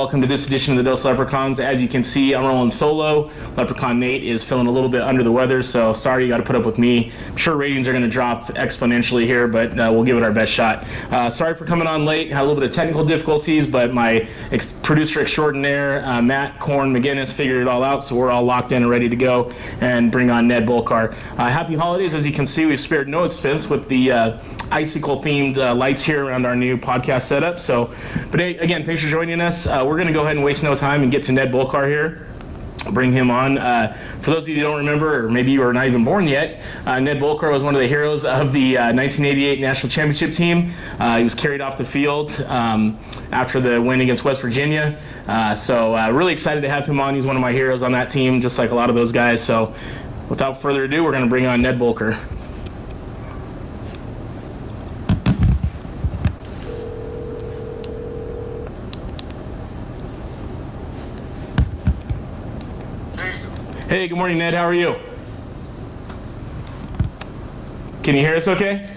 Welcome to this edition of the Dose Leprechauns. As you can see, I'm rolling solo. Leprechaun Nate is feeling a little bit under the weather, so sorry you got to put up with me. I'm sure ratings are going to drop exponentially here, but we'll give it our best shot. Sorry for coming on late. Had a little bit of technical difficulties, but my producer extraordinaire, Matt Korn McGinnis, figured it all out, so we're all locked in and ready to go and bring on Ned Bolcar. Happy holidays. As you can see, we've spared no expense with the icicle-themed lights here around our new podcast setup. But hey, again, thanks for joining us. We're going to go ahead and waste no time and get to Ned Bolcar here. Bring him on. For those of you who don't remember, or maybe you are not even born yet, Ned Bolcar was one of the heroes of the 1988 National Championship team. He was carried off the field after the win against West Virginia. Really excited to have him on. He's one of my heroes on that team, just like a lot of those guys. So without further ado, we're going to bring on Ned Bolcar. Hey, good morning, Ned. How are you? Can you hear us okay?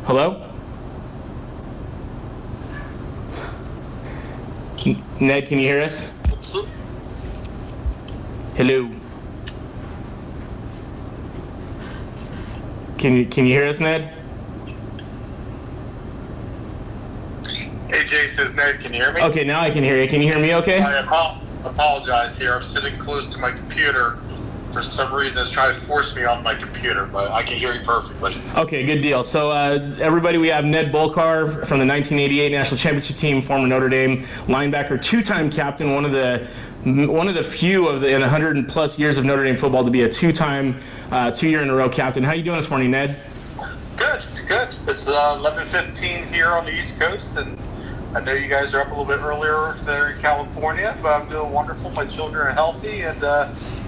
Hello? Ned, can you hear us? Hello? Can you hear us, Ned? Hey, Jason, it's Ned. Can you hear me? Okay, now I can hear you. Can you hear me okay? I apologize here. I'm sitting close to my computer. For some reason, it's trying to force me off my computer, but I can hear you perfectly. Okay, good deal. So, everybody, we have Ned Bolcar from the 1988 National Championship team, former Notre Dame linebacker, two-time captain, one of the few in 100-plus years of Notre Dame football to be a two-time, 2-year-in-a-row captain. How you doing this morning, Ned? Good. It's 11:15 here on the East Coast, and I know you guys are up a little bit earlier there in California, but I'm doing wonderful. My children are healthy, and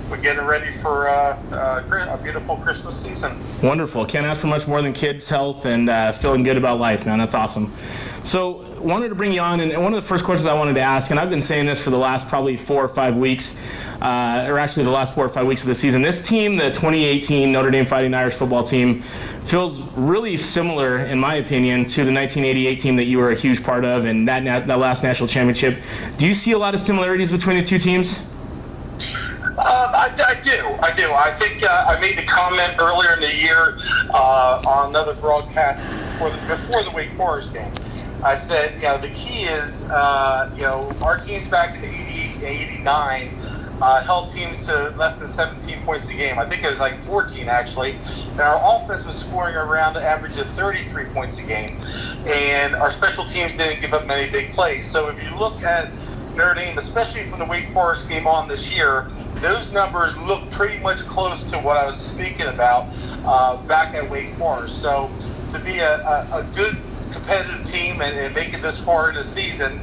we're getting ready for a beautiful Christmas season. Wonderful. Can't ask for much more than kids' health and feeling good about life, man. That's awesome. So, wanted to bring you on, and one of the first questions I wanted to ask, and I've been saying this for the last probably 4 or 5 weeks, or actually the last 4 or 5 weeks of the season. This team, the 2018 Notre Dame Fighting Irish football team, feels really similar, in my opinion, to the 1988 team that you were a huge part of and that last national championship. Do you see a lot of similarities between the two teams? I do. I think I made the comment earlier in the year on another broadcast before the Wake Forest game. I said, the key is, our teams back in 88, 89 held teams to less than 17 points a game. I think it was like 14, actually. And our offense was scoring around the average of 33 points a game. And our special teams didn't give up many big plays. So if you look at Notre Dame, especially from the Wake Forest game on this year, those numbers look pretty much close to what I was speaking about back at Wake Forest. So to be a good competitive team and make it this far in the season,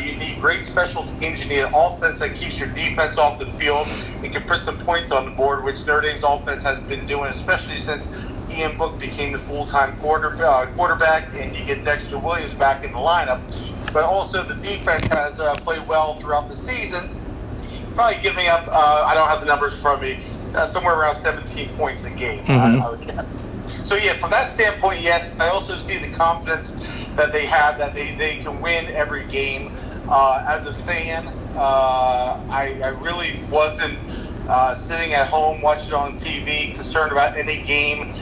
you need great special teams. You need an offense that keeps your defense off the field and can put some points on the board, which Notre Dame's offense has been doing, especially since Ian Book became the full-time quarterback, and you get Dexter Williams back in the lineup. But also the defense has played well throughout the season, probably giving up, I don't have the numbers from me, somewhere around 17 points a game. I would guess. So, from that standpoint, yes. I also see the confidence that they have, that they can win every game. As a fan, I really wasn't sitting at home watching on TV concerned about any game.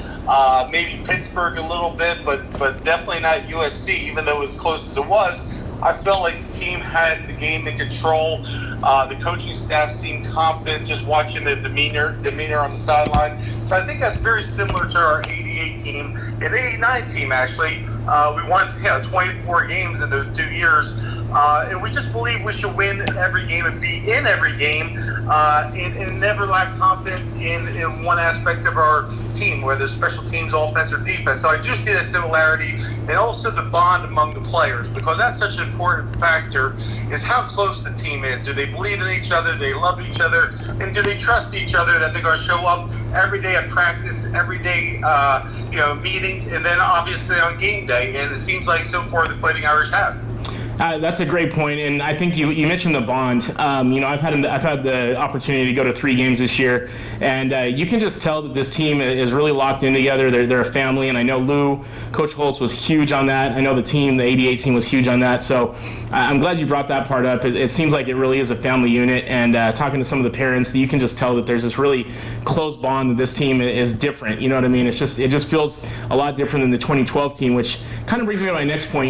Maybe Pittsburgh a little bit, but definitely not USC, even though as close as it was. I felt like the team had the game in control. The coaching staff seemed confident just watching the demeanor on the sideline. So I think that's very similar to our 88 team. And 89 team, actually, we won 24 games in those 2 years. And we just believe we should win every game and be in every game and never lack confidence in one aspect of our team, whether it's special teams, offense, or defense. So I do see that similarity, and also the bond among the players, because that's such an important factor, is how close the team is. Do they believe in each other? Do they love each other? And do they trust each other that they're going to show up every day at practice, every day, meetings, and then obviously on game day? And it seems like so far the Fighting Irish have. That's a great point, and I think you mentioned the bond. I've had the opportunity to go to 3 games this year, and you can just tell that this team is really locked in together. They're a family, and I know Coach Holtz was huge on that. I know the 88 team was huge on that. So I'm glad you brought that part up. It seems like it really is a family unit, and talking to some of the parents, you can just tell that there's this really close bond. That this team is different. You know what I mean? It just feels a lot different than the 2012 team, which kind of brings me to my next point.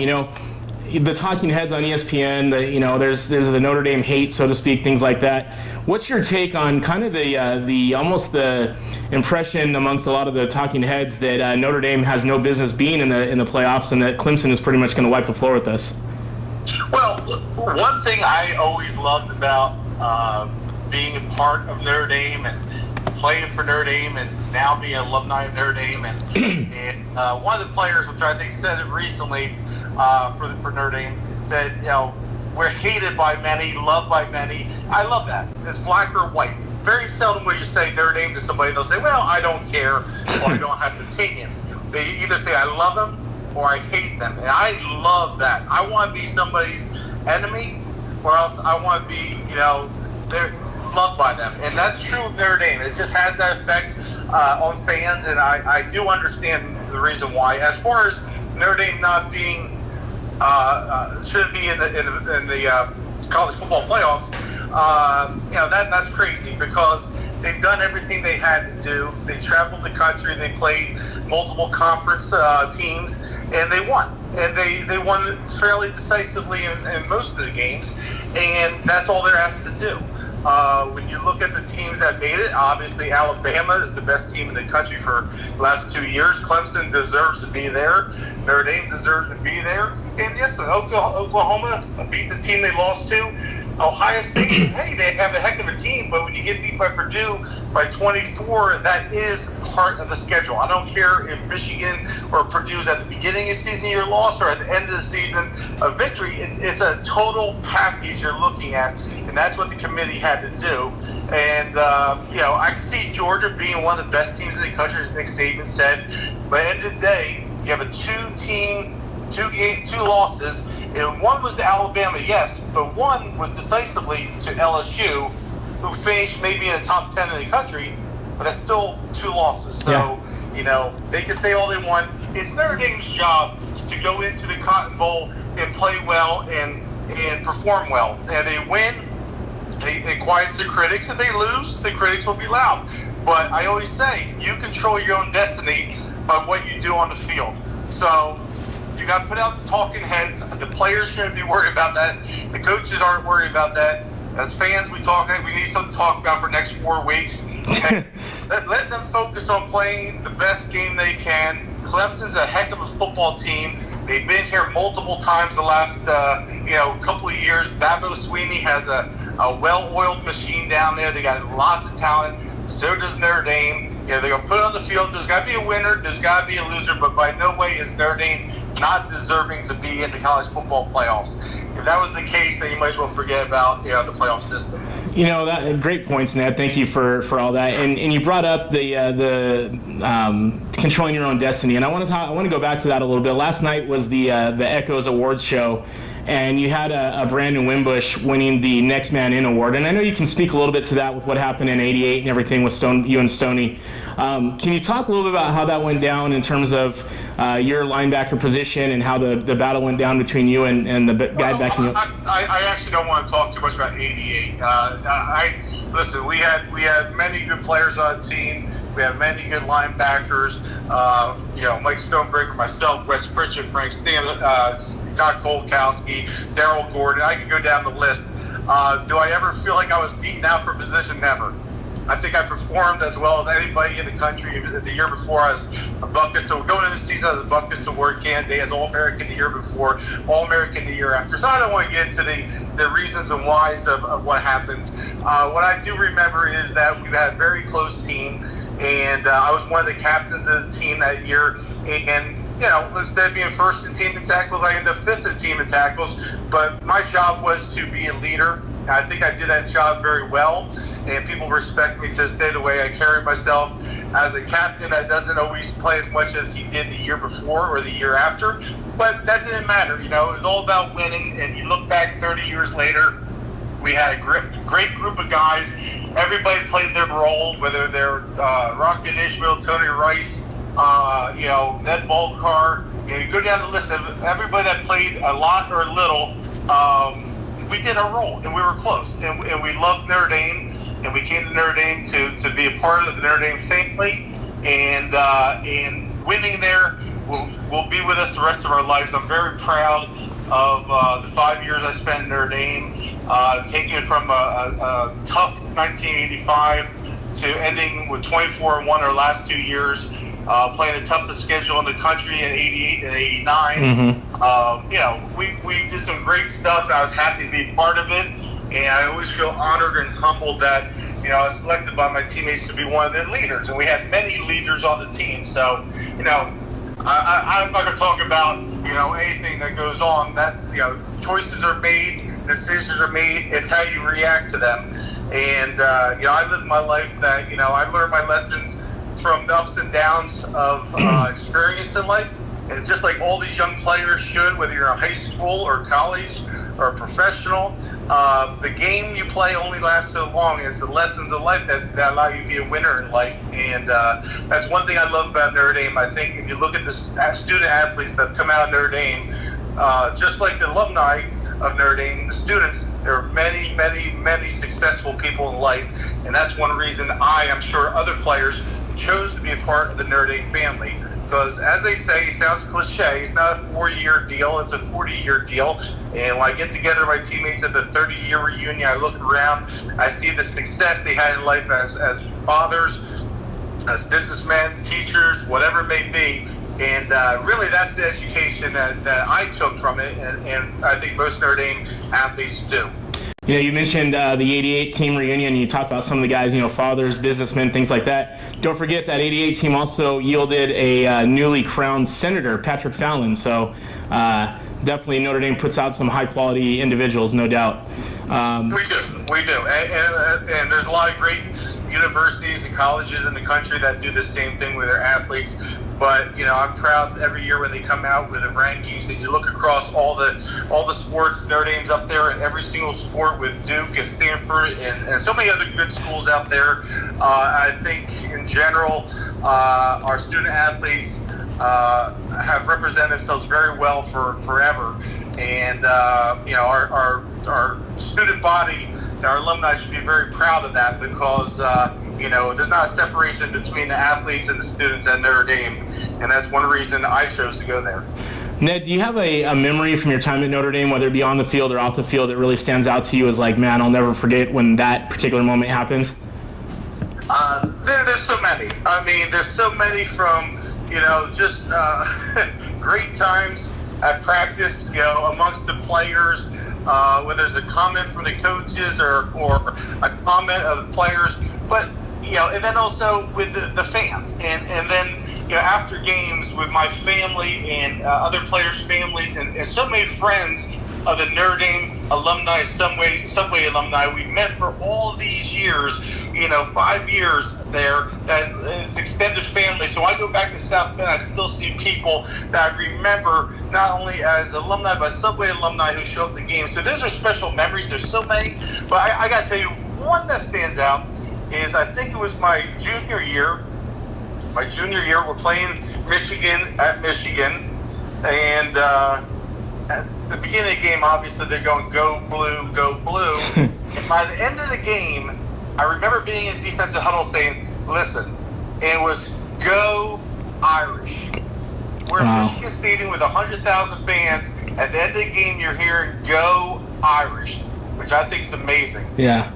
The talking heads on ESPN, there's the Notre Dame hate, so to speak, things like that. What's your take on kind of the almost the impression amongst a lot of the talking heads that Notre Dame has no business being in the playoffs, and that Clemson is pretty much going to wipe the floor with us? Well, one thing I always loved about being a part of Notre Dame and playing for Notre Dame and now being an alumni of Notre Dame, and one of the players, which I think said it recently, for Notre Dame, said, we're hated by many, loved by many. I love that. It's black or white. Very seldom will you say Notre Dame to somebody, they'll say, well, I don't care, or I don't have an opinion. They either say I love them or I hate them. And I love that. I want to be somebody's enemy, or else I want to be, they're loved by them. And that's true of Notre Dame. It just has that effect on fans, and I do understand the reason why. As far as Notre Dame not being shouldn't be in the college football playoffs. That's crazy, because they've done everything they had to do. They traveled the country. They played multiple conference teams, and they won. And they won fairly decisively in most of the games, and that's all they're asked to do. When you look at the teams that made it, obviously Alabama is the best team in the country for the last 2 years. Clemson deserves to be there. Notre Dame deserves to be there. And yes, Oklahoma beat the team they lost to. Ohio State, hey, they have a heck of a team, but when you get beat by Purdue by 24, that is part of the schedule. I don't care if Michigan or Purdue's at the beginning of the season your loss, or at the end of the season a victory. It's a total package you're looking at, and that's what the committee had to do. And I can see Georgia being one of the best teams in the country, as Nick Saban said. But at the end of the day, you have a two losses. And one was to Alabama, yes, but one was decisively to LSU, who finished maybe in the top 10 in the country, but that's still 2 losses. So, they can say all they want. It's Notre Dame's job to go into the Cotton Bowl and play well and perform well. And they win, it quiets the critics. If they lose, the critics will be loud. But I always say, you control your own destiny by what you do on the field. So, you got to put out the talking heads. The players shouldn't be worried about that. The coaches aren't worried about that. As fans, we need something to talk about for the next 4 weeks. Let them focus on playing the best game they can. Clemson's a heck of a football team. They've been here multiple times the last couple of years. Dabo Swinney has a well-oiled machine down there. They got lots of talent. So does Notre Dame. They're going to put it on the field. There's got to be a winner. There's got to be a loser. But by no way is Notre Dame not deserving to be in the college football playoffs. If that was the case, then you might as well forget about the playoff system. That great points, Ned. Thank you for all that. And you brought up the controlling your own destiny, and I want to go back to that a little bit. Last night was the Echoes Awards show, and you had a Brandon Wimbush winning the Next Man In award. And I know you can speak a little bit to that with what happened in '88 and everything with you and Stoney. Can you talk a little bit about how that went down in terms of your linebacker position and how the battle went down between you and the guy backing you? I actually don't want to talk too much about '88. Listen, we had many good players on the team. We have many good linebackers. Mike Stonebreaker, myself, Wes Pritchett, Frank Stam, Todd Kolkowski, Daryl Gordon. I can go down the list. Do I ever feel like I was beaten out for position? Never. I think I performed as well as anybody in the country. The year before, I was a Buckus. So going into the season, I was a Buckus Award candidate, as All-American the year before, All-American the year after. So I don't want to get into the reasons and whys of what happened. What I do remember is that we had a very close team, and I was one of the captains of the team that year. And instead of being first in team in tackles, I ended up fifth in team in tackles. But my job was to be a leader. I think I did that job very well, and people respect me to this day, the way I carry myself. As a captain that doesn't always play as much as he did the year before or the year after, but that didn't matter. You know, it was all about winning. And you look back 30 years later, we had a great group of guys. Everybody played their role, whether they're Rocket Ishmael, Tony Rice, you know, Ned Bolcar. You know, you go down the list of everybody that played a lot or little. We did our role, and we were close, and we loved Notre Dame, and we came to Notre Dame to be a part of the Notre Dame family, and winning there will be with us the rest of our lives. I'm very proud of the 5 years I spent in Notre Dame, taking it from a tough 1985 to ending with 24-1 our last 2 years, playing the toughest schedule in the country in 88 and 89. Mm-hmm. You know, we did some great stuff. I was happy to be part of it, and I always feel honored and humbled that, you know, I was selected by my teammates to be one of their leaders, and we had many leaders on the team. So, you know, I'm not going to talk about, you know, anything that goes on. That's, you know, choices are made, decisions are made. It's how you react to them. And, you know, I live my life that, you know, I learned my lessons from the ups and downs of experience in life. And just like all these young players should, whether you're in high school or college or professional, the game you play only lasts so long. It's the lessons of life that allow you to be a winner in life. And that's one thing I love about Notre Dame. I think if you look at the student athletes that come out of Notre Dame, just like the alumni of Notre Dame, the students, there are many, many, many successful people in life. And that's one reason I'm sure other players chose to be a part of the Notre Dame family. Because as they say, it sounds cliche, it's not a 4-year deal, it's a 40-year deal. And when I get together with my teammates at the 30-year reunion, I look around, I see the success they had in life as fathers, as businessmen, teachers, whatever it may be. And really that's the education that I took from it, and I think most Notre Dame athletes do. You know, you mentioned the 88 team reunion. You talked about some of the guys, you know, fathers, businessmen, things like that. Don't forget that 88 team also yielded a newly crowned senator, Patrick Fallon. So definitely Notre Dame puts out some high-quality individuals, no doubt. We do. And there's a lot of great universities and colleges in the country that do the same thing with their athletes. But, you know, I'm proud every year when they come out with the rankings, and you look across all the sports, Notre Dame's up there in every single sport with Duke and Stanford and so many other good schools out there. I think in general, our student athletes have represented themselves very well for forever. And, you know, our student body, our alumni should be very proud of that because, you know, there's not a separation between the athletes and the students at Notre Dame, and that's one reason I chose to go there. Ned, do you have a memory from your time at Notre Dame, whether it be on the field or off the field, that really stands out to you as like, man, I'll never forget when that particular moment happened? There's so many. I mean, there's so many from, you know, just great times at practice, you know, amongst the players, whether there's a comment from the coaches or a comment of the players, but, you know, and then also with the fans. And then, you know, after games with my family and other players' families and so many friends of the Notre Dame alumni, Subway alumni, we met for all these years, you know, 5 years there, that's extended family. So I go back to South Bend, I still see people that I remember not only as alumni, but Subway alumni who show up at the game. So those are special memories. There's so many. But I got to tell you, one that stands out is I think it was my junior year. We're playing Michigan at Michigan, and at the beginning of the game, obviously they're going go blue, go blue. And by the end of the game, I remember being in defensive huddle saying, "Listen," and it was "Go Irish." We're in Michigan Stadium with 100,000 fans. At the end of the game, you're hearing "Go Irish," which I think is amazing. Yeah.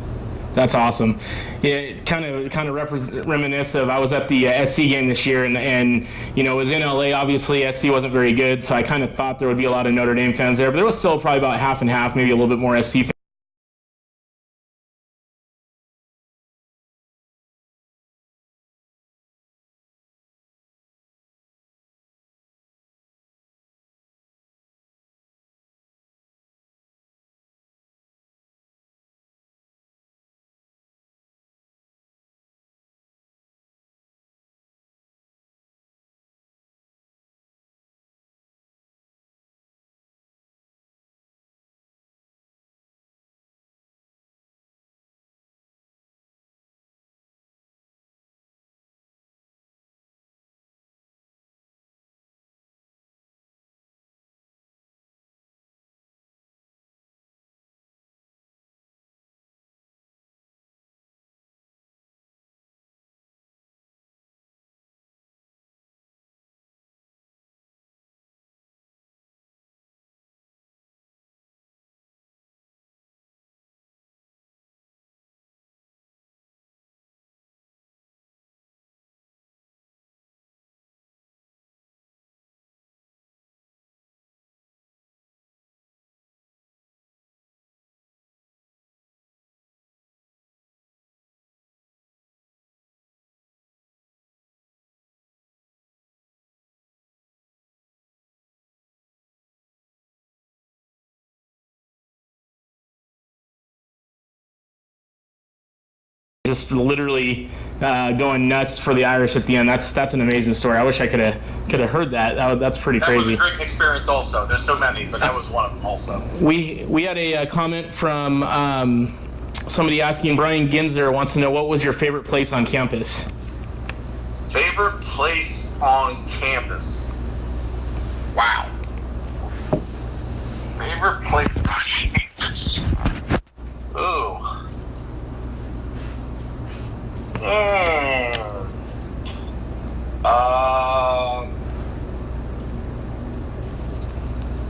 That's awesome. Yeah, kind of reminiscent. I was at the SC game this year, and you know, it was in LA. Obviously, SC wasn't very good, so I kind of thought there would be a lot of Notre Dame fans there, but there was still probably about half and half, maybe a little bit more SC fans. just literally going nuts for the Irish at the end. That's an amazing story. I wish I could have heard that. That's pretty crazy. That was a great experience also. There's so many, but that was one of them also. We had a comment from somebody asking, Brian Ginzer wants to know, what was your favorite place on campus? Favorite place on campus? Wow. Favorite place on campus? Ooh.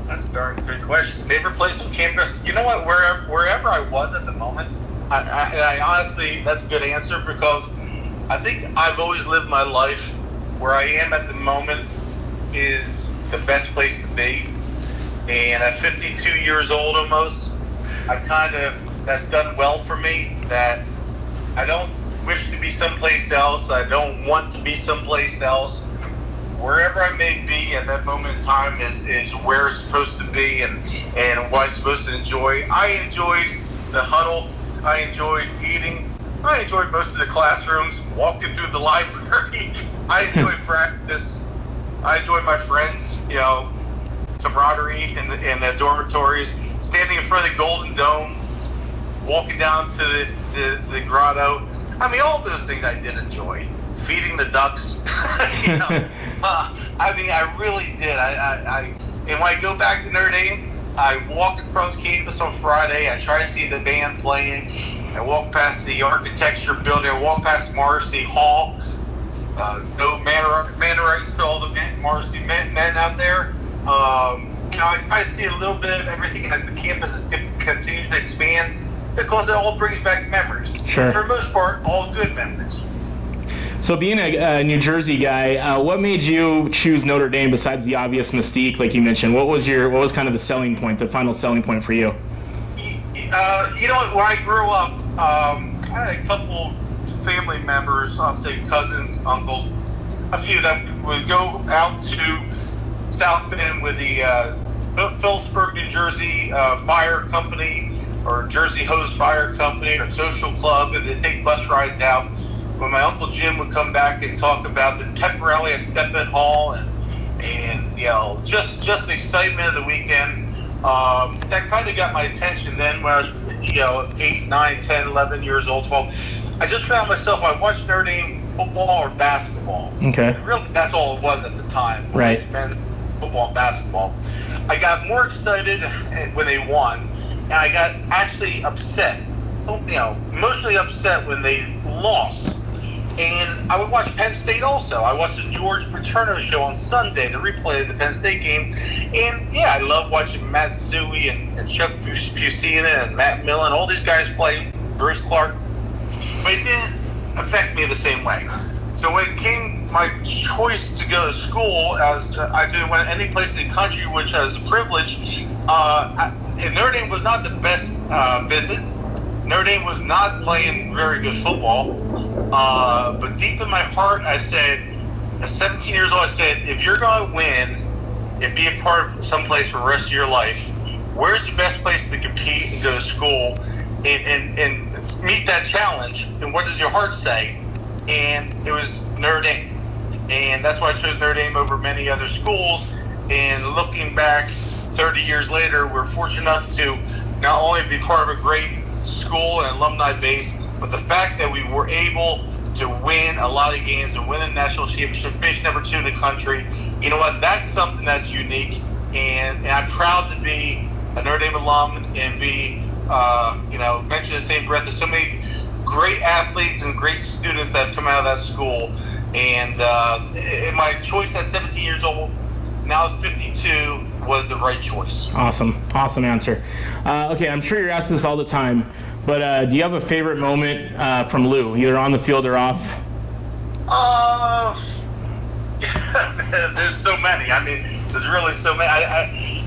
That's a darn good question. Favorite place on campus? You know what? Wherever I was at the moment, I honestly, that's a good answer, because I think I've always lived my life where I am at the moment is the best place to be. And at 52 years old almost, that's done well for me, that I don't wish to be someplace else. I don't want to be someplace else. Wherever I may be at that moment in time is where it's supposed to be and what I'm supposed to enjoy. I enjoyed the huddle. I enjoyed eating. I enjoyed most of the classrooms, walking through the library. I enjoyed practice. I enjoyed my friends, camaraderie in the dormitories, standing in front of the Golden Dome, walking down to the grotto. I mean, all those things I did enjoy. Feeding the ducks. I really did. And when I go back to Notre Dame, I walk across campus on Friday. I try to see the band playing. I walk past the architecture building. I walk past Marcy Hall. Go manner rights to all the Marcy men out there. I see a little bit of everything as the campus continues to expand, because it all brings back memories. Sure. For the most part, all good memories. So being a New Jersey guy, what made you choose Notre Dame besides the obvious mystique, like you mentioned? What was kind of the selling point, the final selling point for you? When I grew up, I had a couple family members, I'll say cousins, uncles, a few that would go out to South Bend with the Phillipsburg, New Jersey Fire Company, or Jersey Hose Fire Company, or Social Club, and they'd take bus rides out. When my Uncle Jim would come back and talk about the pep rally at Stephen Hall and just the excitement of the weekend, that kind of got my attention then when I was 8, 9, 10, 11 years old, 12. I just found myself, I watched Notre Dame football or basketball. Okay. Really, that's all it was at the time. Right. Men, football and basketball. I got more excited when they won, and I got actually upset, emotionally upset when they lost. And I would watch Penn State also. I watched the George Paterno show on Sunday, the replay of the Penn State game. And, I love watching Matt Suey and Chuck Fusina and Matt Millen, all these guys play, Bruce Clark. But it didn't affect me the same way. So when it came my choice to go to school, as I did went any place in the country, which was a privilege, and Notre Dame was not the best visit. Notre Dame was not playing very good football. But deep in my heart, I said, at 17 years old, I said, if you're going to win and be a part of someplace for the rest of your life, where's the best place to compete and go to school and meet that challenge? And what does your heart say? And it was Notre Dame. And that's why I chose Notre Dame over many other schools. And looking back 30 years later, we're fortunate enough to not only be part of a great school and alumni base, but the fact that we were able to win a lot of games and win a national championship, finish number 2 in the country, you know what? That's something that's unique, and I'm proud to be a Notre Dame alum and be, mentioned in the same breath as so many great athletes and great students that have come out of that school. And my choice at 17 years old, now 52, was the right choice. Awesome answer. Okay, I'm sure you're asked this all the time, but do you have a favorite moment from Lou, either on the field or off? There's so many. I mean, there's really so many.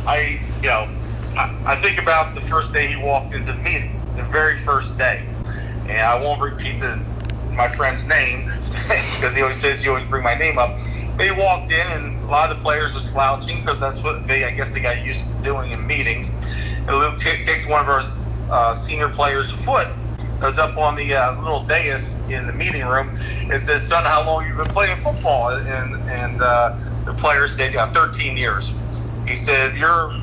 I think about the first day he walked into the meeting, the very first day, and I won't repeat my friend's name because he always says you always bring my name up. But he walked in, and a lot of the players were slouching because that's what I guess they got used to doing in meetings. And Lou kicked one of our senior players' foot, was up on the little dais in the meeting room and said, "Son, how long you been playing football?" And the player said, 13 years. He said, "Your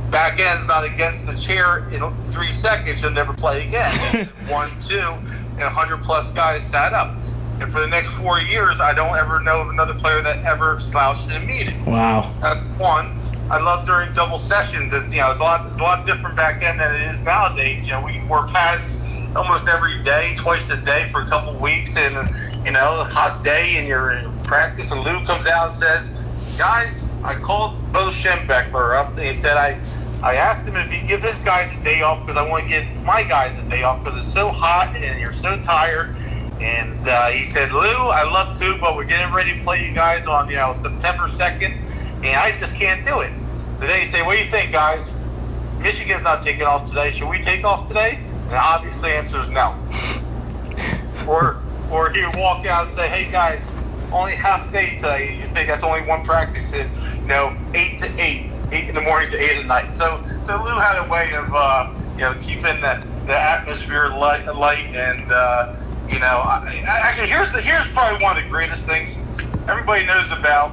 back end's not against the chair in 3 seconds, you'll never play again." 1, 2, and 100+ guys sat up. And for the next 4 years, I don't ever know of another player that ever slouched in a meeting. Wow. That's one. I love during double sessions. It's a lot different back then than it is nowadays. We wore pads almost every day, twice a day for a couple of weeks, and a hot day, and you're in practice, and Lou comes out and says, "Guys, I called Bo Schembechler up, and he said I asked him if he'd give his guys a day off because I want to give my guys a day off because it's so hot and you're so tired." And he said, "Lou, I love to, but we're getting ready to play you guys on September 2nd, and I just can't do it." Today, he said, "What do you think, guys? Michigan's not taking off today. Should we take off today?" And the obvious answer is no. Or he would walk out and say, "Hey, guys, only half day today. You think that's only one practice?" And 8 to 8 in the morning to 8 at night. So Lou had a way of keeping the atmosphere light, and actually here's probably one of the greatest things everybody knows about.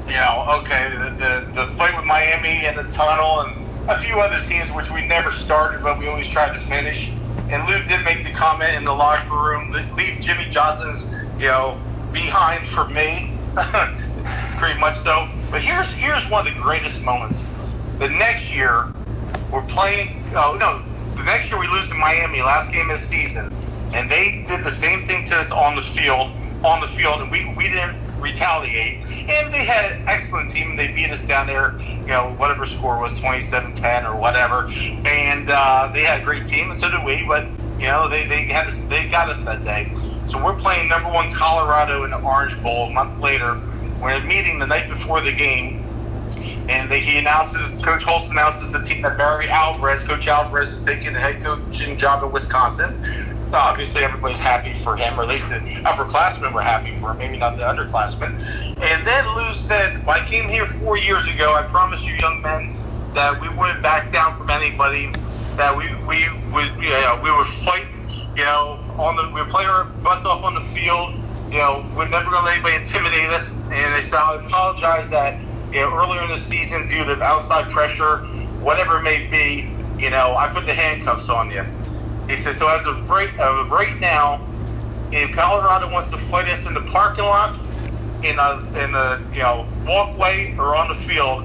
The fight with Miami and the tunnel and a few other teams which we never started, but we always tried to finish. And Lou did make the comment in the locker room, leave Jimmy Johnson's, behind for me, pretty much so. But here's one of the greatest moments. The next year, we're playing. The next year we lose to Miami, last game of the season, and they did the same thing to us on the field, and we didn't retaliate. And they had an excellent team, and they beat us down there, whatever score was, 27-10 or whatever. And they had a great team, and so did we. But they got us that day. So we're playing number 1 Colorado in the Orange Bowl a month later. We're in a meeting the night before the game, and Coach Holtz announces the team that Coach Alvarez is taking the head coaching job in Wisconsin. Obviously, everybody's happy for him, or at least the upperclassmen were happy for him, maybe not the underclassmen. And then Lou said, "I came here 4 years ago. I promised you young men that we wouldn't back down from anybody, that we would fight, we would play our butts off on the field. We're never going to let anybody intimidate us." And they said, "I apologize that, earlier in the season, due to outside pressure, whatever it may be, I put the handcuffs on you." He said, "So as of right now, if Colorado wants to fight us in the parking lot, in the walkway, or on the field,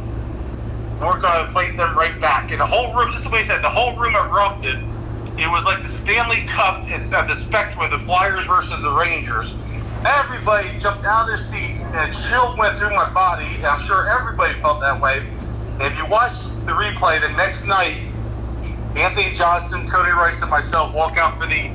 we're going to fight them right back." And the whole room, just the way he said, the whole room erupted. It was like the Stanley Cup at the Spectrum with the Flyers versus the Rangers. Everybody jumped out of their seats, and a chill went through my body. And I'm sure everybody felt that way. And if you watch the replay the next night, Anthony Johnson, Tony Rice, and myself walk out for the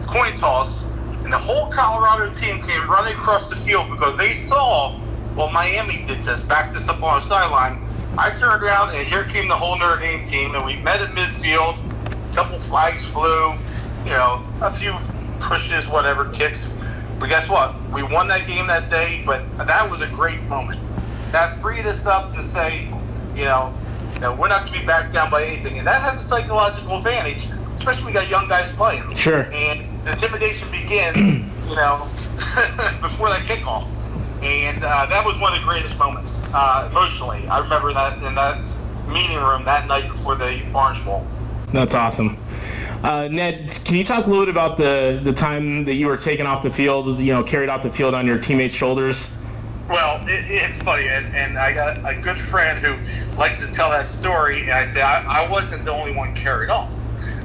coin toss, and the whole Colorado team came running across the field because they saw what Miami did to us, backed us up on our sideline. I turned around, and here came the whole Notre Dame team, and we met at midfield. A couple flags flew, a few pushes, whatever, kicks. But guess what? We won that game that day, but that was a great moment. That freed us up to say, we're not going to be backed down by anything. And that has a psychological advantage, especially when we got young guys playing. Sure. And the intimidation begins, before that kickoff. And that was one of the greatest moments, emotionally. I remember that in that meeting room that night before the Orange Bowl. That's awesome. Ned, can you talk a little bit about the time that you were taken off the field, carried off the field on your teammates' shoulders? Well, it's funny, and I got a good friend who likes to tell that story, and I say, I wasn't the only one carried off.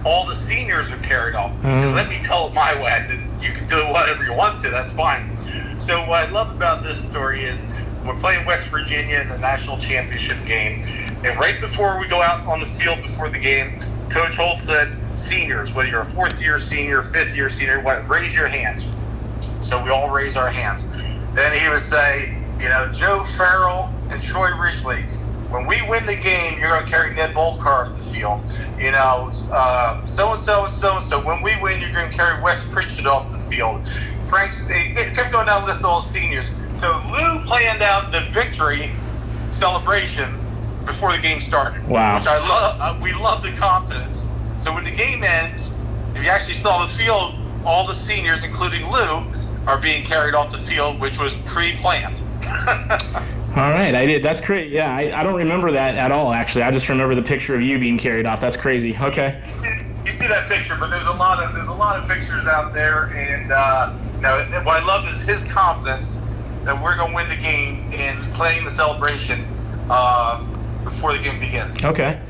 All the seniors were carried off. He said, "Let me tell it my way." I said, "You can do whatever you want to, that's fine." So what I love about this story is we're playing West Virginia in the national championship game, and right before we go out on the field before the game, Coach Holt said, "Seniors, whether you're a 4th-year senior, 5th-year senior, raise your hands." So we all raise our hands. Then he would say, "Joe Farrell and Troy Ridgely, when we win the game, you're going to carry Ned Bolcar off the field. So-and-so and so-and-so, when we win, you're going to carry Wes Pritchett off the field." They kept going down the list of all the seniors. So Lou planned out the victory celebration before the game started. Wow. Which I love. We love the confidence. So when the game ends, if you actually saw the field, all the seniors, including Lou, are being carried off the field, which was pre-planned. All right, I did. That's great. Yeah, I don't remember that at all, actually. I just remember the picture of you being carried off. That's crazy. Okay. You see that picture, but there's a lot of pictures out there, and what I love is his confidence that we're going to win the game and playing the celebration before the game begins. Okay.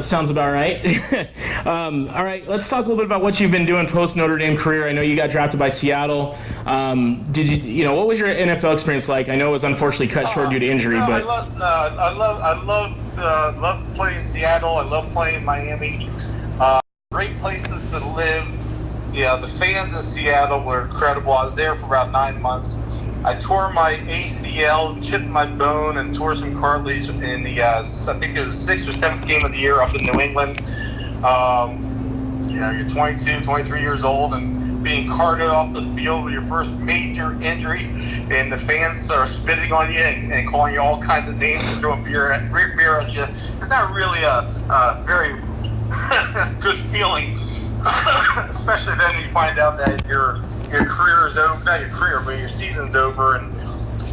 Sounds about right. All right, let's talk a little bit about what you've been doing post Notre Dame career. I know you got drafted by Seattle. What was your NFL experience like? I know it was unfortunately cut short due to injury, but I love playing Seattle. I love playing Miami. Great places to live. Yeah, the fans in Seattle were incredible. I was there for about 9 months. I tore my ACL, chipped my bone, and tore some cartilage in the, I think it was the 6th or 7th game of the year up in New England. You're 22, 23 years old, and being carted off the field with your first major injury, and the fans are spitting on you and calling you all kinds of names and throwing beer at you. It's not really a very good feeling, especially then you find out that your career is over, not your career, but your season's over, and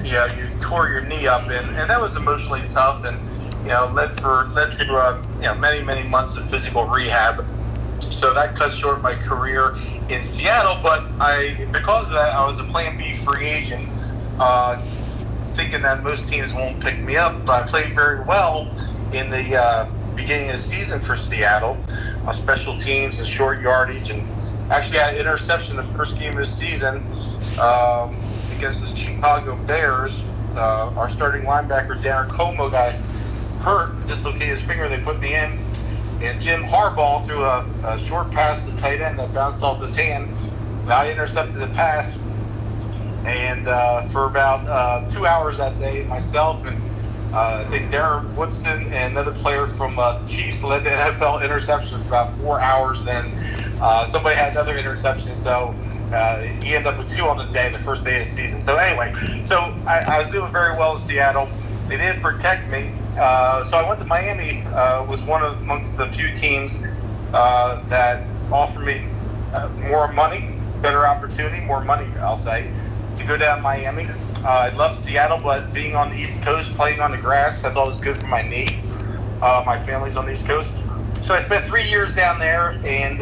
you tore your knee up, and that was emotionally tough, and led to many months of physical rehab. So that cut short my career in Seattle, but because of that, I was a Plan B free agent, thinking that most teams won't pick me up, but I played very well in the beginning of the season for Seattle, special teams and short yardage, and actually had an interception the first game of the season against the Chicago Bears. Our starting linebacker, Darren Como, got hurt, dislocated his finger. They put me in. And Jim Harbaugh threw a short pass to the tight end that bounced off his hand. And I intercepted the pass. And for about 2 hours that day, myself and I think Darren Woodson and another player from Chiefs led the NFL interceptions for about 4 hours. Then somebody had another interception, so he ended up with 2 on the day, the first day of the season. So anyway, I was doing very well in Seattle. They didn't protect me, so I went to Miami. Was one amongst the few teams that offered me more money, better opportunity, more money, I'll say, to go down to Miami. I love Seattle, but being on the East Coast, playing on the grass, I thought it was good for my knee. My family's on the East Coast. So I spent 3 years down there and,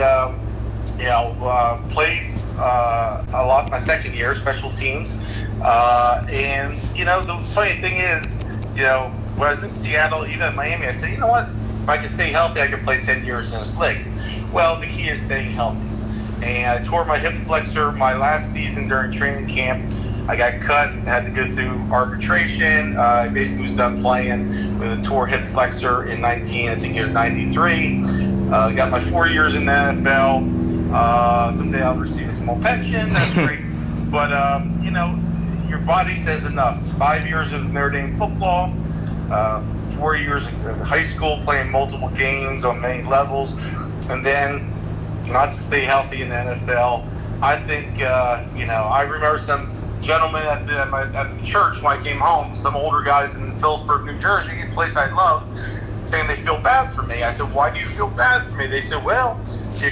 played a lot my second year, special teams. And, the funny thing is, when I was in Seattle, even in Miami, I said, you know what? If I can stay healthy, I can play 10 years in this league. Well, the key is staying healthy. And I tore my hip flexor my last season during training camp. I got cut, had to go through arbitration. I basically was done playing with a tore hip flexor in 93. Got my 4 years in the NFL. Someday I'll receive a small pension. That's great. But, your body says enough. 5 years of Notre Dame football, 4 years of high school playing multiple games on many levels, and then not to stay healthy in the NFL. I think, I remember some gentlemen at the church when I came home, some older guys in Phillipsburg, New Jersey, a place I love, saying they feel bad for me. I said, why do you feel bad for me? They said, well, your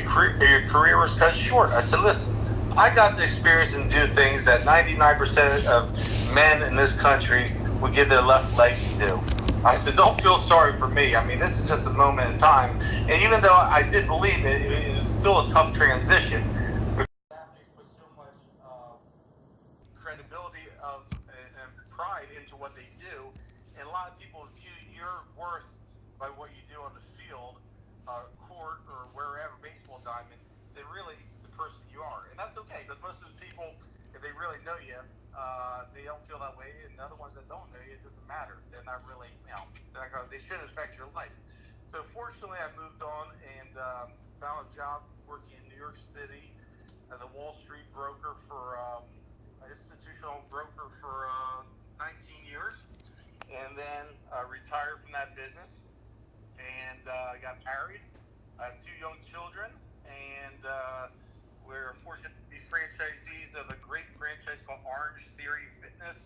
career was cut short. I said, listen, I got to experience and do things that 99% of men in this country would give their left leg to do. I said, don't feel sorry for me. I mean, this is just a moment in time. And even though I did believe it was still a tough transition. With so much credibility and pride into what they do, and a lot of people view your worth by what you do on the field, court, or wherever, baseball diamond, than really the person you are. And that's okay, because most of those people, if they really know you, they don't feel that way, and the other ones that don't know you, it doesn't matter. They're not really, they shouldn't affect your life. So fortunately, I moved on and found a job working in New York City as a Wall Street broker for an institutional broker for 19 years, and then retired from that business, and got married. I have 2 young children, and we're fortunate to be franchisees of a great franchise called Orange Theory Fitness,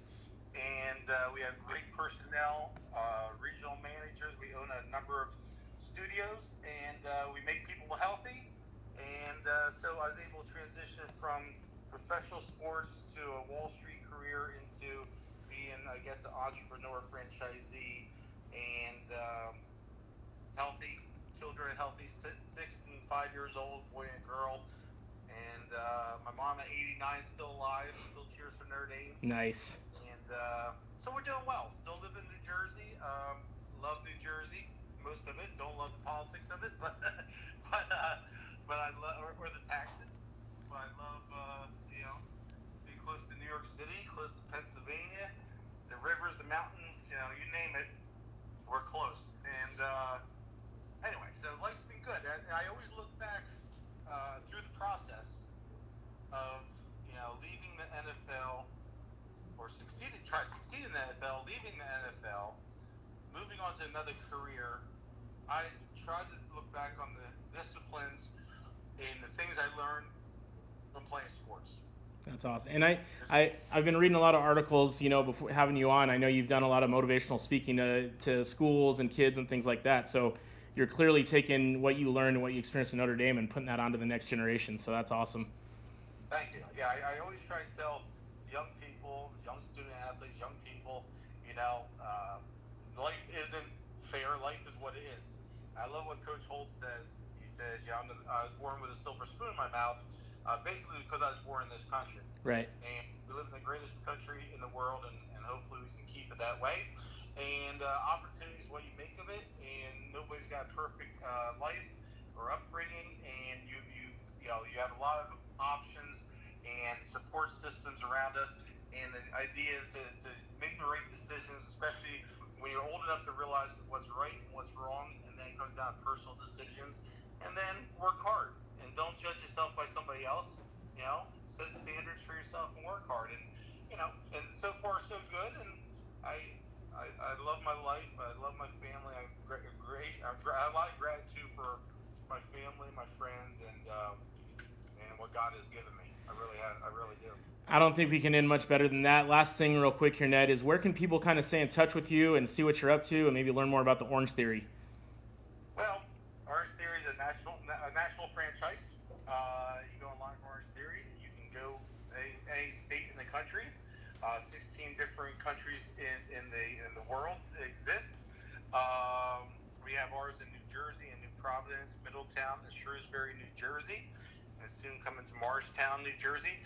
and we have great personnel, regional managers. We own a number of studios, and we make people healthy, and so I was able to transition from professional sports to a Wall Street career into being, I guess, an entrepreneur, franchisee, and healthy children, healthy 6 and 5 years old, boy and girl. And my mom at 89 still alive, still cheers for Notre Dame. Nice. And so we're doing well. Still live in New Jersey. Love New Jersey, most of it. Don't love the politics of it, but I love or the taxes. But I love being close to New York City, close to Pennsylvania, the rivers, the mountains. You name it, we're close. And anyway, so life's been good. I always look back through the process of leaving the NFL or try to succeed in the NFL, leaving the NFL, moving on to another career. I tried to look back on the disciplines and the things I learned from playing sports. That's awesome. And I've been reading a lot of articles, before having you on. I know you've done a lot of motivational speaking to schools and kids and things like that. So you're clearly taking what you learned and what you experienced in Notre Dame and putting that onto the next generation. So that's awesome. Thank you. Yeah, I always try to tell young people, young student athletes, young people, life isn't fair. Life is what it is. I love what Coach Holt says. He says, I was born with a silver spoon in my mouth, basically because I was born in this country. Right. And we live in the greatest country in the world, and hopefully we can keep it that way. And opportunity is what you make of it, and nobody's got a perfect life or upbringing, and you have a lot of options and support systems around us. And the idea is to make the right decisions, especially when you're old enough to realize what's right and what's wrong, and then it comes down to personal decisions. And then work hard, and don't judge yourself by somebody else. Set standards for yourself and work hard. And and so far so good. And I love my life. I love my family. I have a lot of gratitude for my family, my friends, and what God has given me. I really do. I don't think we can end much better than that. Last thing real quick here, Ned, is where can people kind of stay in touch with you and see what you're up to and maybe learn more about the Orange Theory? Well, Orange Theory is a national franchise. You go online for Orange Theory. You can go any state in the country. 16 different countries in the world exist. We have ours in New Jersey and New Providence, Middletown, and Shrewsbury, New Jersey, and soon coming to Morristown, New Jersey.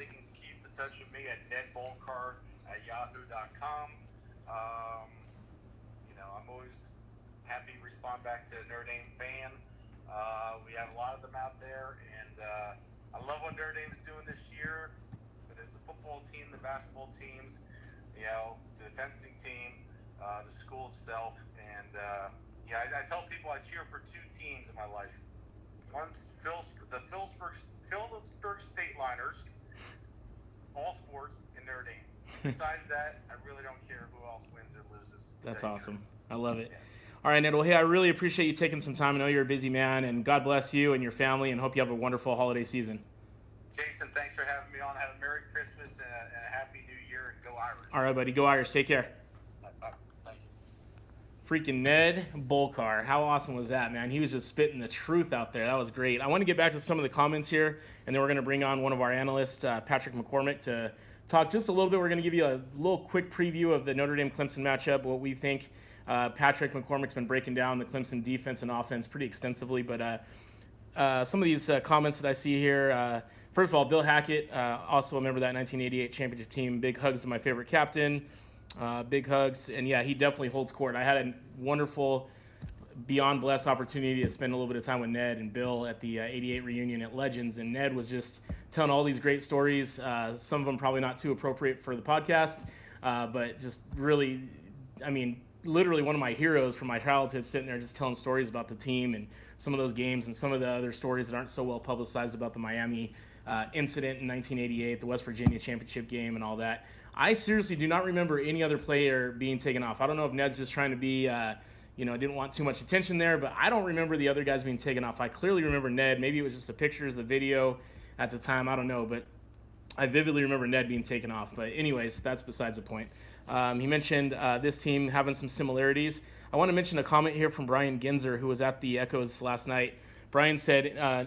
They can keep in touch with me at Ned Bolcar at yahoo.com. I'm always happy to respond back to a Notre Dame fan. We have a lot of them out there, and I love what Notre Dame is doing this year. There's the football team, the basketball teams, the fencing team, the school itself, and I tell people I cheer for two teams in my life. One's the Phillipsburg State Liners, all sports, and Notre Dame. Besides that, I really don't care who else wins or loses. That's awesome. I love it. Yeah. All right, Ned. Well, hey, I really appreciate you taking some time. I know you're a busy man, and God bless you and your family, and hope you have a wonderful holiday season. Jason, thanks for having me on. Have a Merry Christmas and a Happy New Year, and go Irish. All right, buddy. Go Irish. Take care. Thank you. Freaking Ned Bolcar. How awesome was that, man? He was just spitting the truth out there. That was great. I want to get back to some of the comments here, and then we're going to bring on one of our analysts, Patrick McCormick, to talk just a little bit. We're going to give you a little quick preview of the Notre Dame-Clemson matchup, what we think. Patrick McCormick's been breaking down the Clemson defense and offense pretty extensively, but some of these comments that I see here, first of all, Bill Hackett, also a member of that 1988 championship team. Big hugs to my favorite captain. Big hugs. And, yeah, he definitely holds court. I had a wonderful, beyond blessed opportunity to spend a little bit of time with Ned and Bill at the 88 reunion at Legends. And Ned was just telling all these great stories, some of them probably not too appropriate for the podcast, but just really, literally one of my heroes from my childhood, sitting there just telling stories about the team and some of those games and some of the other stories that aren't so well publicized about the Miami incident in 1988, the West Virginia championship game and all that. I seriously do not remember any other player being taken off. I don't know if Ned's just trying to be, didn't want too much attention there, but I don't remember the other guys being taken off. I clearly remember Ned. Maybe it was just the pictures, the video at the time. I don't know, but I vividly remember Ned being taken off. But anyways, that's besides the point. He mentioned this team having some similarities. I want to mention a comment here from Brian Ginzer, who was at the Echoes last night. Brian said,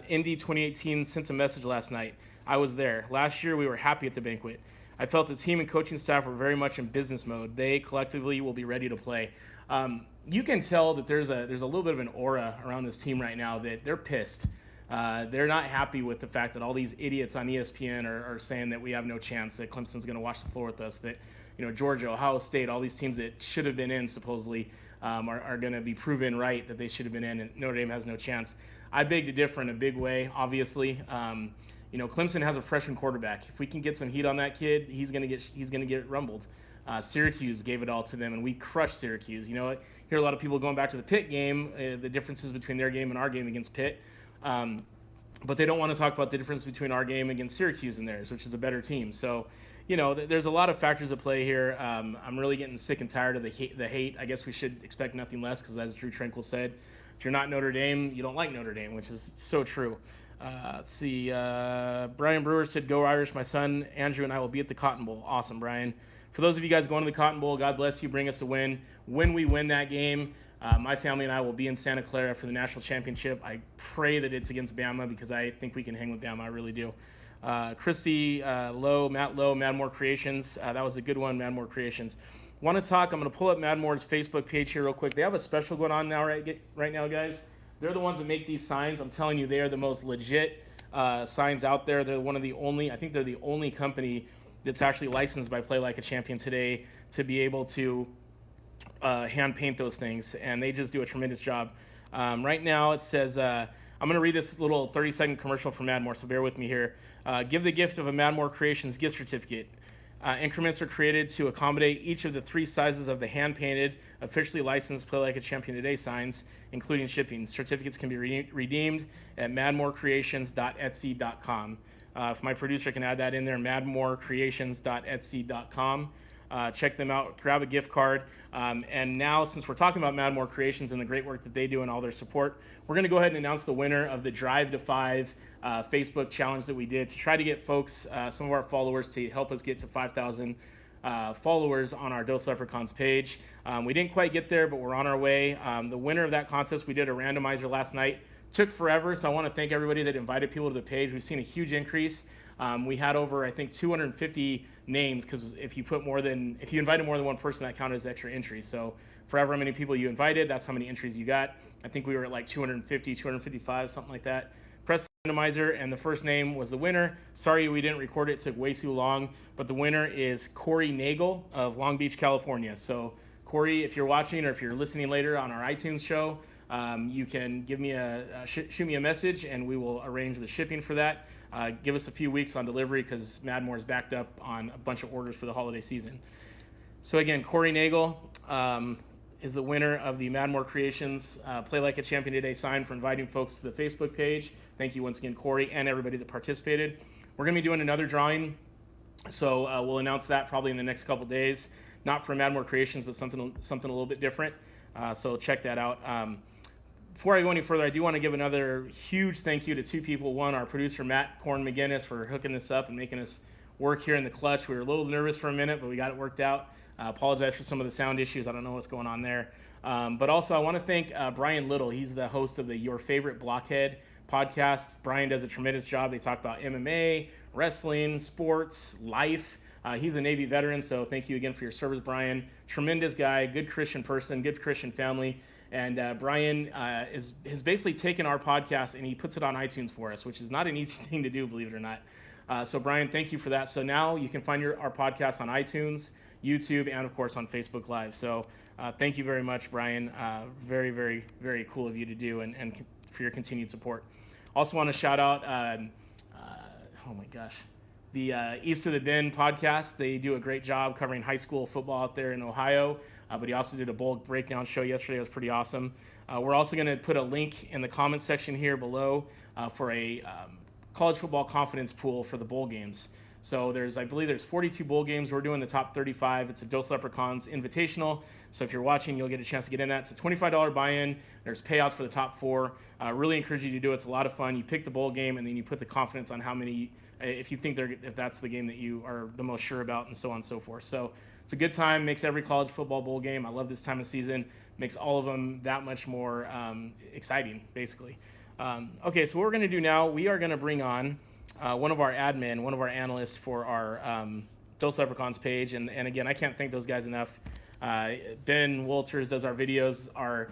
Indy 2018 sent a message last night. I was there. Last year, we were happy at the banquet. I felt the team and coaching staff were very much in business mode. They collectively will be ready to play. You can tell that there's a little bit of an aura around this team right now that they're pissed. They're not happy with the fact that all these idiots on ESPN are saying that we have no chance, that Clemson's going to wash the floor with us, that Georgia, Ohio State, all these teams that should have been in supposedly are going to be proven right that they should have been in, and Notre Dame has no chance. I beg to differ in a big way, obviously. Clemson has a freshman quarterback. If we can get some heat on that kid, he's going to get rumbled. Syracuse gave it all to them, and we crushed Syracuse. I hear a lot of people going back to the Pitt game, the differences between their game and our game against Pitt. But they don't want to talk about the difference between our game against Syracuse and theirs, which is a better team. So, there's a lot of factors at play here. I'm really getting sick and tired of the hate. I guess we should expect nothing less because, as Drew Tranquil said, if you're not Notre Dame, you don't like Notre Dame, which is so true. Let's see. Brian Brewer said, "Go Irish, my son Andrew and I will be at the Cotton Bowl." Awesome, Brian. For those of you guys going to the Cotton Bowl, God bless you. Bring us a win. When we win that game, my family and I will be in Santa Clara for the national championship. I pray that it's against Bama because I think we can hang with Bama. I really do. Christy Lowe, Matt Lowe, Madmore Creations. That was a good one, Madmore Creations. Want to talk? I'm going to pull up Madmore's Facebook page here real quick. They have a special going on now, right now, guys. They're the ones that make these signs. I'm telling you, they are the most legit signs out there. They're one of the only, I think they're the only company that's actually licensed by Play Like a Champion today to be able to hand paint those things, and they just do a tremendous job. Right now it says, I'm going to read this little 30-second commercial from Madmore, so bear with me here. Give the gift of a Madmore Creations gift certificate. Increments are created to accommodate each of the 3 sizes of the hand-painted, officially licensed Play Like a Champion Today signs, including shipping. Certificates can be redeemed at madmorecreations.etsy.com. If my producer can add that in there, madmorecreations.etsy.com. Check them out, grab a gift card. And now, since we're talking about Madmore Creations and the great work that they do and all their support, we're going to go ahead and announce the winner of the Drive to 5 Facebook challenge that we did to try to get folks, some of our followers, to help us get to 5,000 followers on our Dose Leprechauns page. We didn't quite get there, but we're on our way. The winner of that contest, we did a randomizer last night. Took forever, so I want to thank everybody that invited people to the page. We've seen a huge increase. We had over, I think, 250 names, because if you invited more than one person, that counted as extra entries. So for however many people you invited, that's how many entries you got. I think we were at like 250, 255, something like that. Press the randomizer, and the first name was the winner. Sorry we didn't record it. It took way too long, but the winner is Corey Nagel of Long Beach, California. So Corey, if you're watching or if you're listening later on our iTunes show, you can give me shoot me a message, and we will arrange the shipping for that. Give us a few weeks on delivery because Madmore is backed up on a bunch of orders for the holiday season. So again, Corey Nagel is the winner of the Madmore Creations Play Like a Champion Today sign for inviting folks to the Facebook page. Thank you once again, Corey, and everybody that participated. We're going to be doing another drawing, so we'll announce that probably in the next couple days. Not for Madmore Creations, but something a little bit different. So check that out. Before I go any further, I do want to give another huge thank you to 2 people. One, our producer, Matt Korn McGinnis, for hooking this up and making us work here in the clutch. We were a little nervous for a minute, but we got it worked out. I apologize for some of the sound issues. I don't know what's going on there. But also, I want to thank Brian Little. He's the host of the Your Favorite Blockhead podcast. Brian does a tremendous job. They talk about MMA, wrestling, sports, life. He's a Navy veteran, so thank you again for your service, Brian. Tremendous guy, good Christian person, good Christian family. And Brian has basically taken our podcast and he puts it on iTunes for us, which is not an easy thing to do, believe it or not. So Brian, thank you for that. So now you can find our podcast on iTunes, YouTube, and of course on Facebook Live. So thank you very much, Brian. Very, very, very cool of you to do, and for your continued support. Also want to shout out, oh my gosh, the East of the Den podcast. They do a great job covering high school football out there in Ohio. But he also did a bowl breakdown show yesterday. It was pretty awesome. We're also going to put a link in the comment section here below for a college football confidence pool for the bowl games. So I believe there's 42 bowl games. We're doing the top 35. It's a Dose Leprechauns Invitational. So if you're watching, you'll get a chance to get in that. It's a $25 buy-in. There's payouts for the top 4. Really encourage you to do it. It's a lot of fun. You pick the bowl game, and then you put the confidence on how many, if you think if that's the game that you are the most sure about, and so on and so forth. So it's a good time. Makes every college football bowl game. I love this time of season. Makes all of them that much more exciting, basically. Okay, so what we're going to do now, we are going to bring on one of our analysts for our Dose Leprechauns page. And again, I can't thank those guys enough. Ben Walters does our videos. Our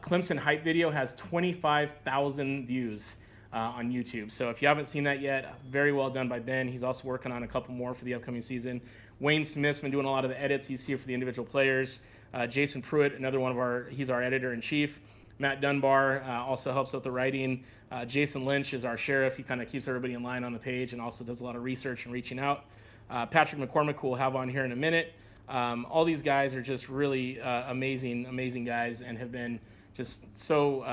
Clemson hype video has 25,000 views on YouTube. So if you haven't seen that yet, very well done by Ben. He's also working on a couple more for the upcoming season. Wayne Smith's been doing a lot of the edits you see for the individual players. Jason Pruitt, another one of he's our editor-in-chief. Matt Dunbar also helps with the writing. Jason Lynch is our sheriff. He kind of keeps everybody in line on the page and also does a lot of research and reaching out. Patrick McCormick, who we'll have on here in a minute. All these guys are just really amazing guys and have been just so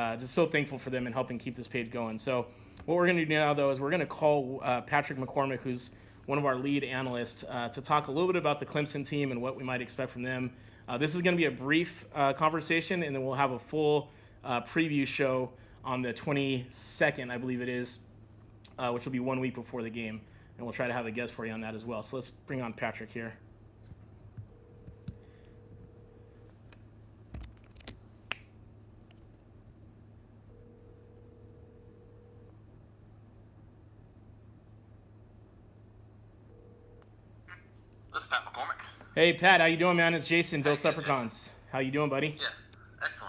thankful for them and helping keep this page going. So what we're going to do now, though, is we're going to call Patrick McCormick, who's one of our lead analysts, to talk a little bit about the Clemson team and what we might expect from them. This is going to be a brief conversation, and then we'll have a full preview show on the 22nd, I believe it is, which will be 1 week before the game. And we'll try to have a guest for you on that as well. So let's bring on Patrick here. This is Pat McCormick. Hey, Pat, how you doing, man? It's Jason, Dose Leprechauns. How you doing, buddy? Yeah, excellent.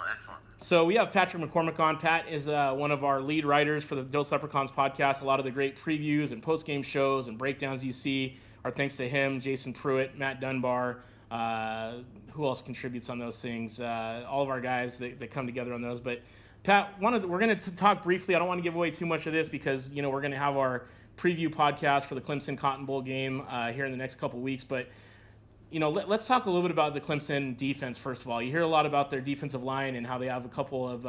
So we have Patrick McCormick on. Pat is one of our lead writers for the Dose Leprechauns podcast. A lot of the great previews and post-game shows and breakdowns you see are thanks to him, Jason Pruitt, Matt Dunbar. Who else contributes on those things? All of our guys that come together on those. But Pat, we're going to talk briefly. I don't want to give away too much of this because we're going to have our preview podcast for the Clemson Cotton Bowl game here in the next couple weeks. But let's talk a little bit about the Clemson defense, first of all. You hear a lot about their defensive line and how they have a couple of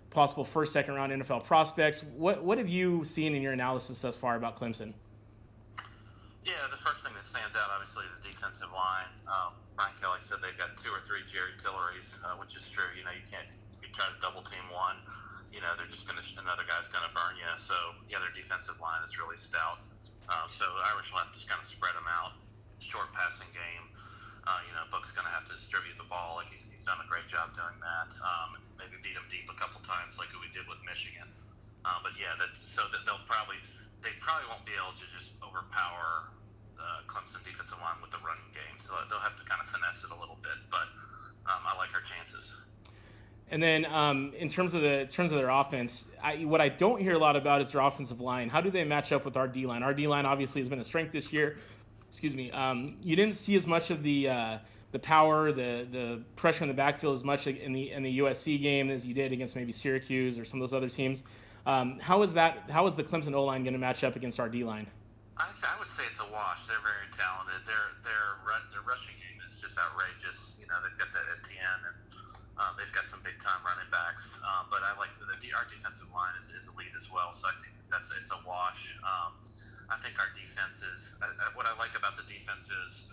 possible first, second round NFL prospects. What have you seen in your analysis thus far about Clemson? Yeah, the first thing that stands out, obviously, the defensive line. Brian Kelly said they've got 2 or 3 Jerry Tilleries, which is true. You try to double team one, they're just another guy's going to burn you. So, yeah, their defensive line is really stout. So Irish will have to just kind of spread them out. Short passing game. Book's going to have to distribute the ball. Like he's done a great job doing that. Maybe beat him deep a couple times, like we did with Michigan. But yeah, they probably won't be able to just overpower Clemson defensive line with the running game. So they'll have to kind of finesse it a little bit. But I like our chances. And then in terms of their offense, what I don't hear a lot about is their offensive line. How do they match up with our D-line? Our D-line obviously has been a strength this year. Excuse me. You didn't see as much of the power, the pressure in the backfield as much in the USC game as you did against maybe Syracuse or some of those other teams. How is the Clemson O-line going to match up against our D-line? I would say it's a wash. They're very talented. Their rushing game is just outrageous. They've got that Etienne and they've got some big time running backs. But I like our defensive line is elite as well. So I think it's a wash. I think our defense is what I like about the defense is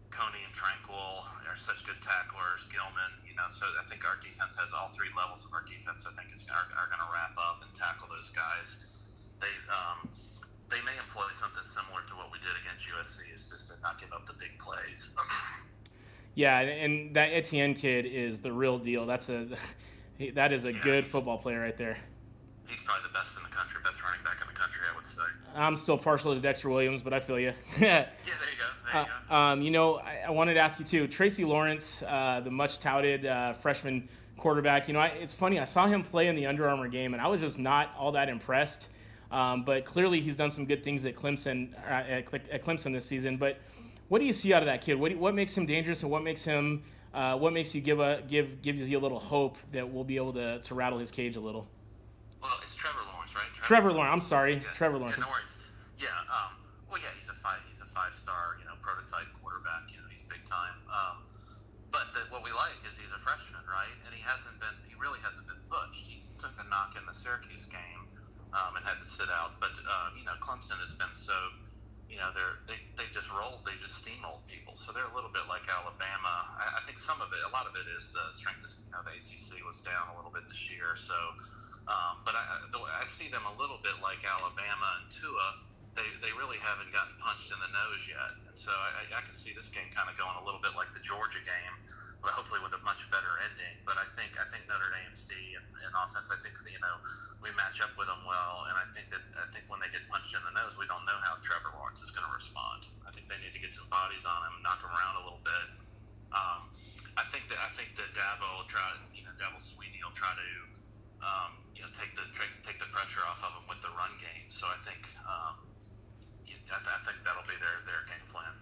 Coney and Tranquil are such good tacklers. Gilman, so I think our defense has all 3 levels of our defense. I think are going to wrap up and tackle those guys. They may employ something similar to what we did against USC, is just to not give up the big plays. Yeah, and that Etienne kid is the real deal. That is a good football player right there. He's probably the best in the country, best running back in the country, I would say. I'm still partial to Dexter Williams, but I feel you. Yeah, there you go. I wanted to ask you too. Tracy Lawrence, the much touted freshman quarterback. It's funny. I saw him play in the Under Armour game, and I was just not all that impressed. But clearly, he's done some good things at Clemson this season. But what do you see out of that kid? What makes him dangerous, and what makes you gives you a little hope that we'll be able to rattle his cage a little? Well, it's Trevor Lawrence, right? Trevor Lawrence. I'm sorry, yeah. Trevor Lawrence. Yeah, no worries. Yeah. He's a 5-star, prototype quarterback. He's big time. But what we like is he's a freshman, right? And he really hasn't been pushed. He took a knock in the Syracuse game and had to sit out. But Clemson has been so, they just rolled, they just steamrolled people. So they're a little bit like Alabama. I think a lot of it is the strength of the ACC was down a little bit this year. So. But I see them a little bit like Alabama and Tua. They really haven't gotten punched in the nose yet, and so I can see this game kind of going a little bit like the Georgia game, but hopefully with a much better ending. But I think Notre Dame's D and offense, I think we match up with them well, and I think when they get punched in the nose, we don't know how Trevor Lawrence is going to respond. I think they need to get some bodies on him, knock him around a little bit. I think that Dabo Sweeney will try to take the pressure off of him with the run game. So I think that'll be their game plan.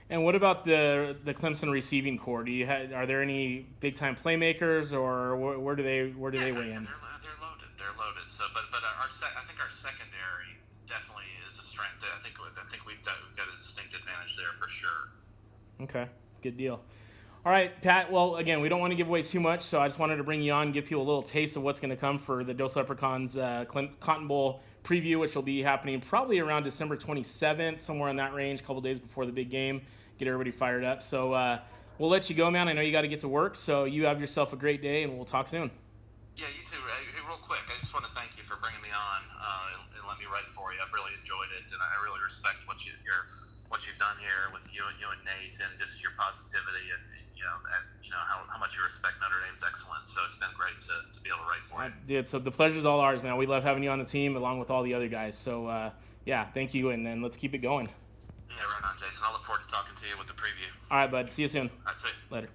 And what about the Clemson receiving core? Are there any big time playmakers, or where do they weigh in? They're loaded. So, but I think our secondary definitely is a strength. I think we've got a distinct advantage there for sure. Okay, good deal. All right, Pat. Well, again, we don't want to give away too much, so I just wanted to bring you on, give people a little taste of what's going to come for the Dos Leprechauns Cotton Bowl preview, which will be happening probably around December 27th, somewhere in that range, a couple days before the big game. Get everybody fired up. So we'll let you go, man. I know you got to get to work, so you have yourself a great day, and we'll talk soon. Yeah, you too. Hey, real quick, I just want to thank you for bringing me on and let me write for you. I've really enjoyed it, and I really respect what you've done here with you and Nate, and just your positivity and how much you respect Notre Dame's excellence. So it's been great to be able to write for you. Dude, so the pleasure's all ours, man. We love having you on the team along with all the other guys. So yeah, thank you, and then let's keep it going. Yeah, right on, Jason. I'll look forward to talking to you with the preview. All right, bud. See you soon. All right, see you. Later.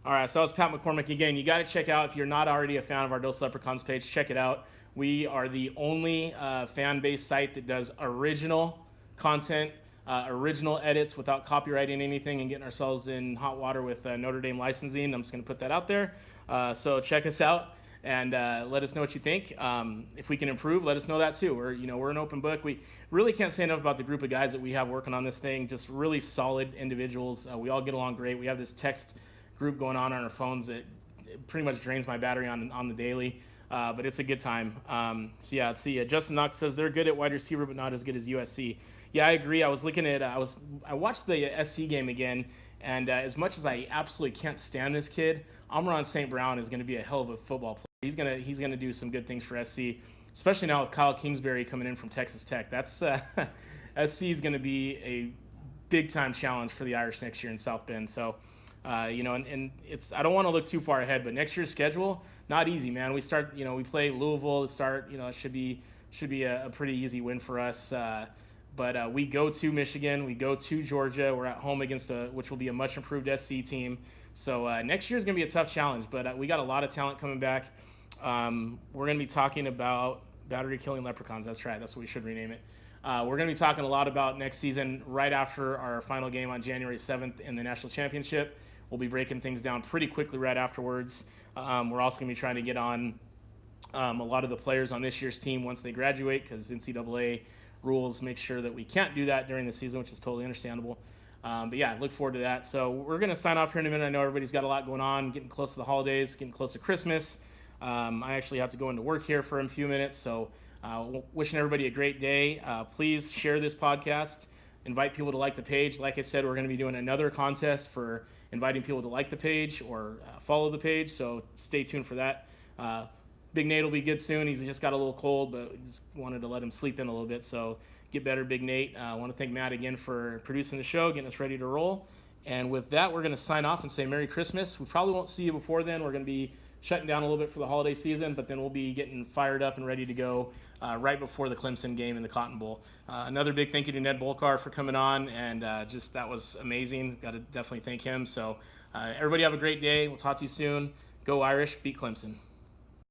All right, so that was Pat McCormick again. You got to check out, if you're not already a fan of our Dos Leprechauns page, check it out. We are the only fan-based site that does original content, original edits without copyrighting anything and getting ourselves in hot water with Notre Dame licensing. I'm just going to put that out there. So check us out and let us know what you think. If we can improve, let us know that too. We're an open book. We really can't say enough about the group of guys that we have working on this thing. Just really solid individuals. We all get along great. We have this text group going on our phones that pretty much drains my battery on the daily, but it's a good time. So yeah, let's see. Justin Knox says they're good at wide receiver, but not as good as USC. Yeah, I agree. I was looking at I watched the SC game again, and as much as I absolutely can't stand this kid, Amon St. Brown is going to be a hell of a football player. He's gonna do some good things for SC, especially now with Kyle Kingsbury coming in from Texas Tech. That's SC is going to be a big time challenge for the Irish next year in South Bend. So. And it's, I don't want to look too far ahead, but next year's schedule, not easy, man. We play Louisville to start, it should be a pretty easy win for us. But we go to Michigan, we go to Georgia, we're at home against which will be a much improved SC team. So next year's going to be a tough challenge, but we got a lot of talent coming back. We're going to be talking about battery killing leprechauns. That's right. That's what we should rename it. We're going to be talking a lot about next season right after our final game on January 7th in the national championship. We'll be breaking things down pretty quickly right afterwards. We're also going to be trying to get on a lot of the players on this year's team once they graduate, because NCAA rules make sure that we can't do that during the season, which is totally understandable. But yeah, look forward to that. So we're going to sign off here in a minute. I know everybody's got a lot going on, getting close to the holidays, getting close to Christmas. I actually have to go into work here for a few minutes, so wishing everybody a great day. Please share this podcast. Invite people to like the page. Like I said, we're going to be doing another contest for inviting people to like the page or follow the page, so stay tuned for that. Big Nate will be good soon. He's just got a little cold, but just wanted to let him sleep in a little bit, so get better, Big Nate. I want to thank Matt again for producing the show, getting us ready to roll. And with that, we're going to sign off and say Merry Christmas. We probably won't see you before then. We're going to be shutting down a little bit for the holiday season, but then we'll be getting fired up and ready to go right before the Clemson game in the Cotton Bowl. Another big thank you to Ned Bolcar for coming on, and that was amazing. Got to definitely thank him. So everybody have a great day. We'll talk to you soon. Go Irish, beat Clemson.